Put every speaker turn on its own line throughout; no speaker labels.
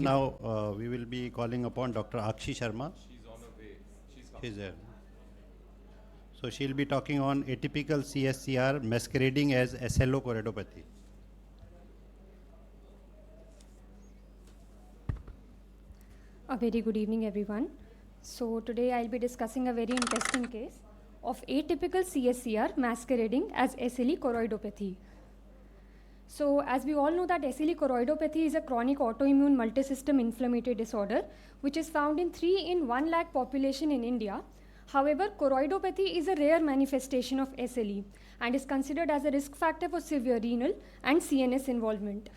Now we will be calling upon Dr. Akshi Sharma.
She's on her way.
She's there. So she'll be talking on atypical CSCR masquerading as SLO choroidopathy.
A very good evening, everyone. So today I'll be discussing a very interesting case of atypical CSCR masquerading as SLE choroidopathy. So as we all know that SLE choroidopathy is a chronic autoimmune multisystem inflammatory disorder which is found in 3 in 1 lakh population in India. However, choroidopathy is a rare manifestation of SLE and is considered as a risk factor for severe renal and CNS involvement.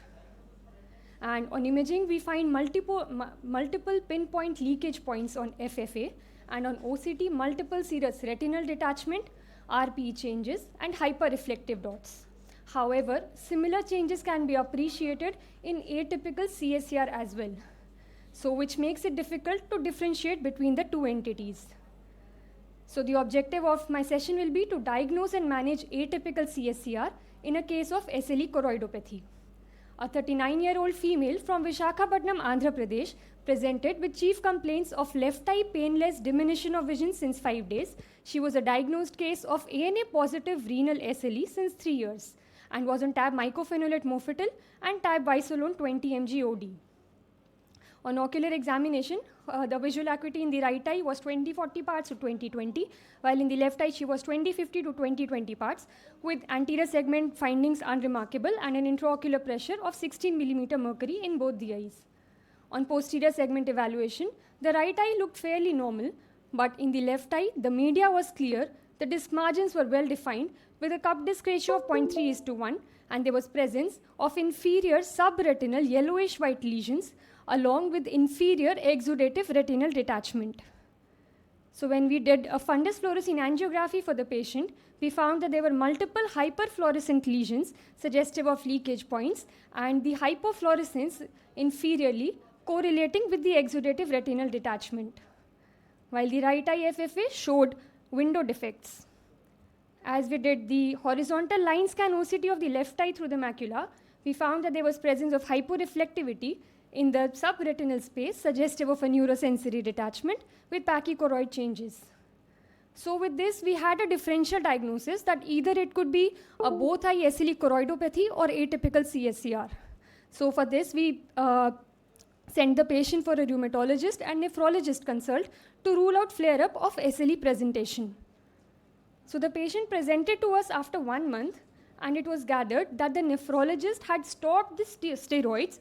And on imaging, we find multiple pinpoint leakage points on FFA, and on OCT, multiple serous retinal detachment, RPE changes, and hyperreflective dots. However, similar changes can be appreciated in atypical CSCR as well, so which makes it difficult to differentiate between the two entities. So the objective of my session will be to diagnose and manage atypical CSCR in a case of SLE choroidopathy. A 39-year-old female from Visakhapatnam, Andhra Pradesh, presented with chief complaints of left eye painless diminution of vision since 5 days. She was a diagnosed case of ANA positive renal SLE since 3 years and was on tab mycophenolate mofetil and tab bisolone 20 mg OD. On ocular examination, the visual acuity in the right eye was 20/40 parts to 20/20, while in the left eye she was 20/50 to 20/20 parts, with anterior segment findings unremarkable and an intraocular pressure of 16 mm mercury in both the eyes. On posterior segment evaluation, the right eye looked fairly normal, but in the left eye, the media was clear, the disc margins were well defined, with a cup disc ratio of 0.3:1, and there was presence of inferior subretinal yellowish white lesions along with inferior exudative retinal detachment. So when we did a fundus fluorescein angiography for the patient, we found that there were multiple hyperfluorescent lesions suggestive of leakage points and the hypofluorescence inferiorly correlating with the exudative retinal detachment, while the right eye FFA showed window defects. As we did the horizontal line scan OCT of the left eye through the macula, we found that there was presence of hyporeflectivity in the subretinal space suggestive of a neurosensory detachment with pachychoroid changes. So with this, we had a differential diagnosis that either it could be a both eye SLE choroidopathy or atypical CSCR. So for this, we sent the patient for a rheumatologist and nephrologist consult to rule out flare-up of SLE presentation. So the patient presented to us after 1 month, and it was gathered that the nephrologist had stopped the steroids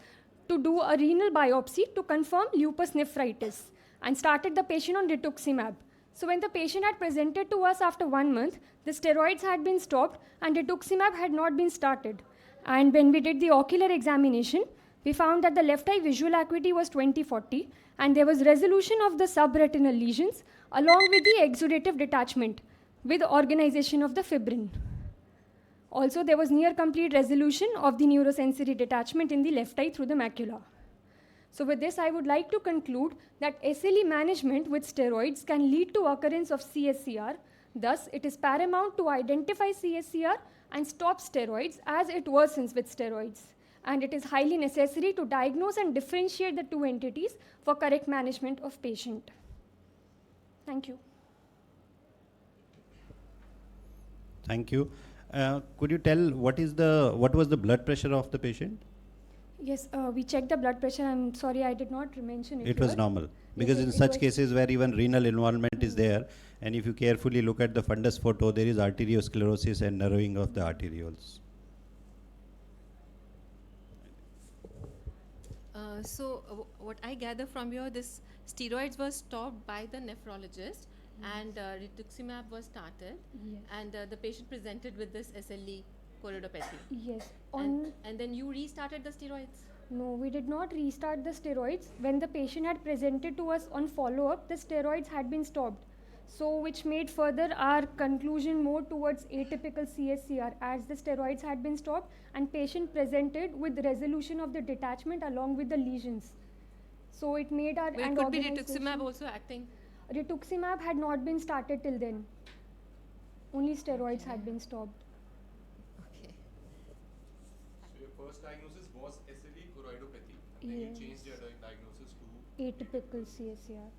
to do a renal biopsy to confirm lupus nephritis and started the patient on rituximab. So when the patient had presented to us after 1 month, the steroids had been stopped and rituximab had not been started. And when we did the ocular examination, we found that the left eye visual acuity was 20/40 and there was resolution of the subretinal lesions along with the exudative detachment with organization of the fibrin. Also, there was near complete resolution of the neurosensory detachment in the left eye through the macula. So with this, I would like to conclude that SLE management with steroids can lead to occurrence of CSCR. Thus, it is paramount to identify CSCR and stop steroids as it worsens with steroids. And it is highly necessary to diagnose and differentiate the two entities for correct management of patient. Thank you.
Thank you. Could you tell what was the blood pressure of the patient?
Yes, we checked the blood pressure. I'm sorry, I did not mention it.
It was normal. Because
Yes,
in such cases where even renal involvement is there, and if you carefully look at the fundus photo, there is arteriosclerosis and narrowing of the arterioles.
What I gather from here, this steroids were stopped by the nephrologist and rituximab was started,
Yes.
and the patient presented with this SLE choroidopathy.
Yes.
And then you restarted the steroids?
No, we did not restart the steroids. When the patient had presented to us on follow-up, the steroids had been stopped. So which made further our conclusion more towards atypical CSCR as the steroids had been stopped and patient presented with resolution of the detachment along with the lesions. So it made our...
Well, it could be rituximab also acting?
Rituximab had not been started till then. Only steroids had been stopped.
Okay.
So your first diagnosis was SLE choroidopathy, and then you changed your diagnosis
Atypical CSCR.